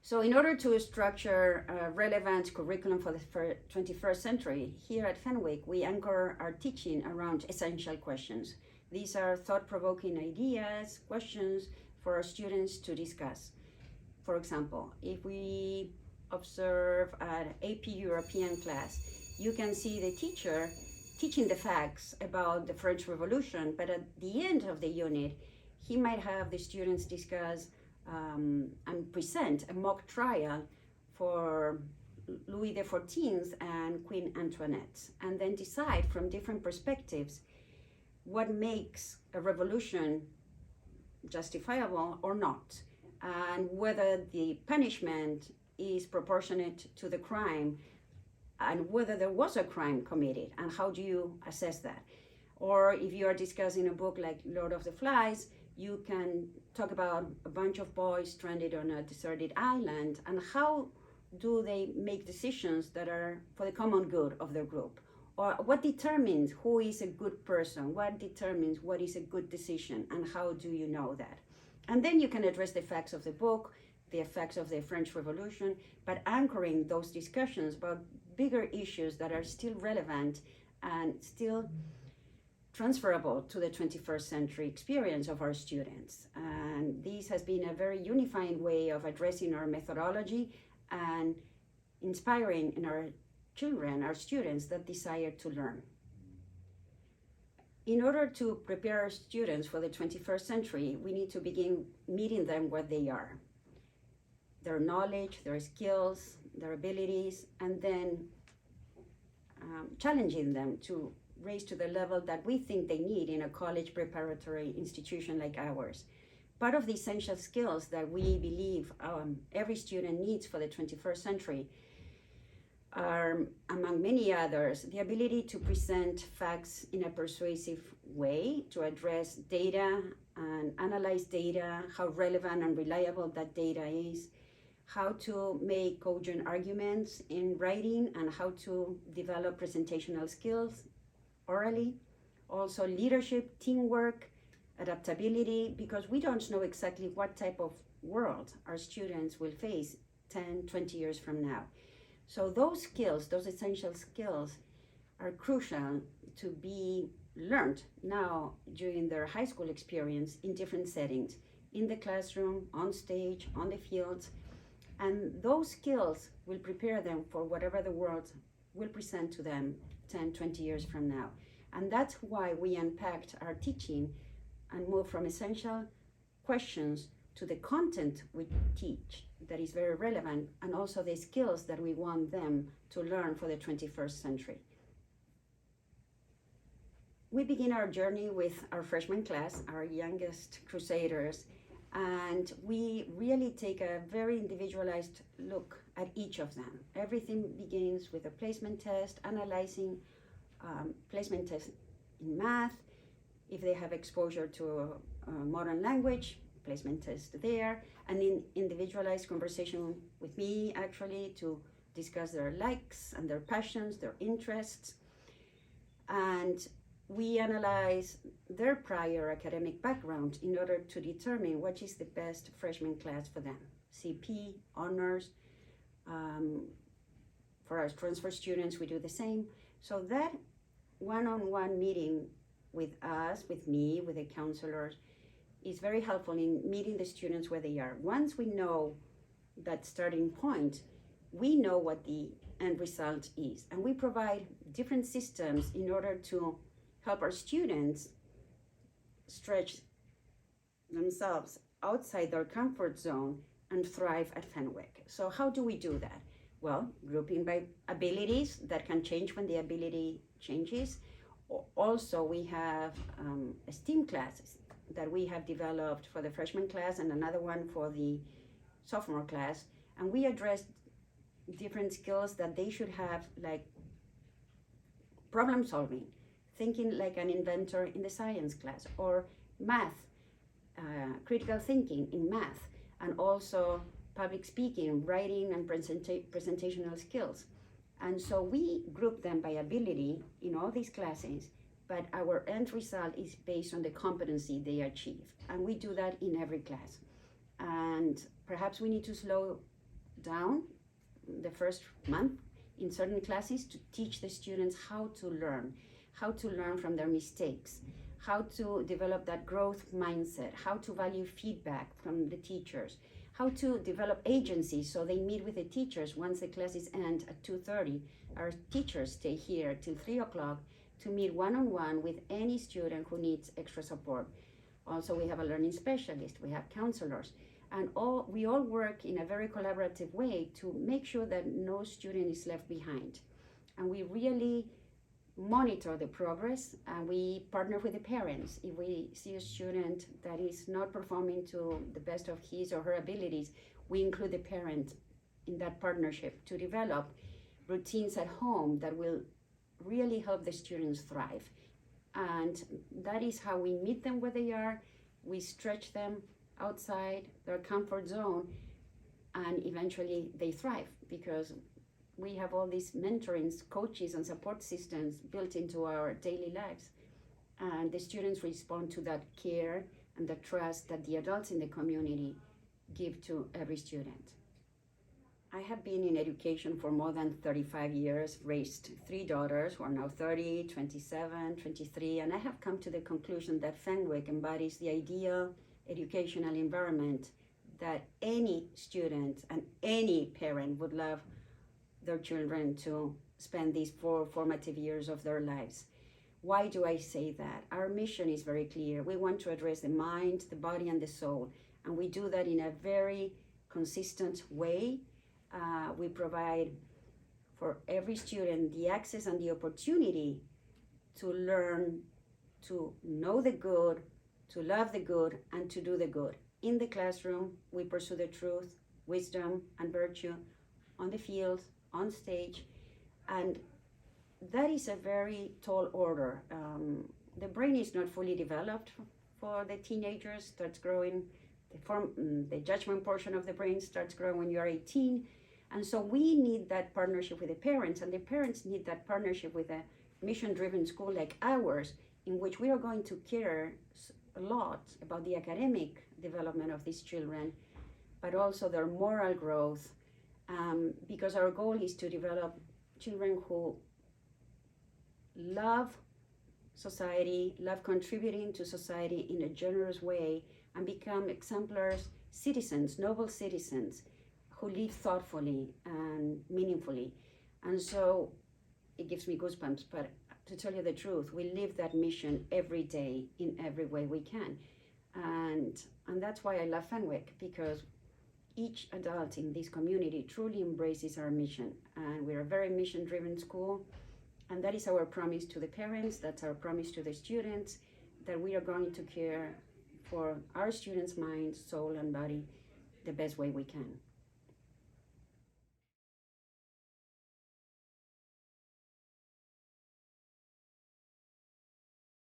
So in order to structure a relevant curriculum for the 21st century, here at Fenwick, we anchor our teaching around essential questions. These are thought-provoking ideas, questions for our students to discuss. For example, if we observe an AP European class, you can see the teacher teaching the facts about the French Revolution, but at the end of the unit, he might have the students discuss and present a mock trial for Louis XIV and Queen Antoinette, and then decide from different perspectives what makes a revolution justifiable or not, and whether the punishment is proportionate to the crime, and whether there was a crime committed, and how do you assess that? Or if you are discussing a book like Lord of the Flies, you can talk about a bunch of boys stranded on a deserted island, and how do they make decisions that are for the common good of their group? Or what determines who is a good person? What determines what is a good decision, and how do you know that? And then you can address the facts of the book, the effects of the French Revolution, but anchoring those discussions about bigger issues that are still relevant and still transferable to the 21st century experience of our students. And this has been a very unifying way of addressing our methodology and inspiring in our children, our students, that desire to learn. In order to prepare our students for the 21st century, we need to begin meeting them where they are. Their knowledge, their skills, their abilities, and then challenging them to raise to the level that we think they need in a college preparatory institution like ours. Part of the essential skills that we believe every student needs for the 21st century are, among many others, the ability to present facts in a persuasive way, to address data and analyze data, how relevant and reliable that data is, how to make cogent arguments in writing, and how to develop presentational skills orally. Also leadership, teamwork, adaptability, because we don't know exactly what type of world our students will face 10, 20 years from now. So those skills, those essential skills, are crucial to be learned now during their high school experience in different settings, in the classroom, on stage, on the field. And those skills will prepare them for whatever the world will present to them 10, 20 years from now. And that's why we unpacked our teaching and moved from essential questions to the content we teach that is very relevant, and also the skills that we want them to learn for the 21st century. We begin our journey with our freshman class, our youngest crusaders, and we really take a very individualized look at each of them. Everything begins with a placement test, analyzing placement tests in math. If they have exposure to a modern language, placement test there, and in individualized conversation with me, actually, to discuss their likes and their passions, their interests. And we analyze their prior academic background in order to determine what is the best freshman class for them. CP, honors. For our transfer students, we do the same. So that one-on-one meeting with us, with me, with the counselors, is very helpful in meeting the students where they are. Once we know that starting point, we know what the end result is. And we provide different systems in order to help our students stretch themselves outside their comfort zone and thrive at Fenwick. So how do we do that? Well, grouping by abilities that can change when the ability changes. Also, we have STEAM classes that we have developed for the freshman class and another one for the sophomore class. And we address different skills that they should have, like problem solving, thinking like an inventor in the science class, or math, critical thinking in math, and also public speaking, writing, and presentational skills. And so we group them by ability in all these classes, but our end result is based on the competency they achieve. And we do that in every class. And perhaps we need to slow down the first month in certain classes to teach the students how to learn from their mistakes, how to develop that growth mindset, how to value feedback from the teachers, how to develop agency so they meet with the teachers once the classes end at 2:30. Our teachers stay here till 3 o'clock to meet one-on-one with any student who needs extra support. Also, we have a learning specialist, we have counselors, and we all work in a very collaborative way to make sure that no student is left behind. And we really monitor the progress, and we partner with the parents. If we see a student that is not performing to the best of his or her abilities, we include the parent in that partnership to develop routines at home that will really help the students thrive. And that is how we meet them where they are. We stretch them outside their comfort zone, and eventually they thrive because we have all these mentorings, coaches, and support systems built into our daily lives. And the students respond to that care and the trust that the adults in the community give to every student. I have been in education for more than 35 years, raised 3 daughters who are now 30, 27, 23, and I have come to the conclusion that Fenwick embodies the ideal educational environment that any student and any parent would love their children to spend these 4 formative years of their lives. Why do I say that? Our mission is very clear. We want to address the mind, the body, and the soul, and we do that in a very consistent way. We provide for every student the access and the opportunity to learn, to know the good, to love the good, and to do the good. In the classroom, we pursue the truth, wisdom, and virtue on the field, on stage, and that is a very tall order. The brain is not fully developed for the teenagers, starts growing, the judgment portion of the brain starts growing when you're 18, and so we need that partnership with the parents, and the parents need that partnership with a mission-driven school like ours, in which we are going to care a lot about the academic development of these children, but also their moral growth, because our goal is to develop children who love society, love contributing to society in a generous way, and become exemplar citizens, noble citizens, who live thoughtfully and meaningfully. And so it gives me goosebumps, but to tell you the truth, we live that mission every day in every way we can. And that's why I love Fenwick, because each adult in this community truly embraces our mission. And we're a very mission-driven school, and that is our promise to the parents, that's our promise to the students, that we are going to care for our students' mind, soul, and body the best way we can.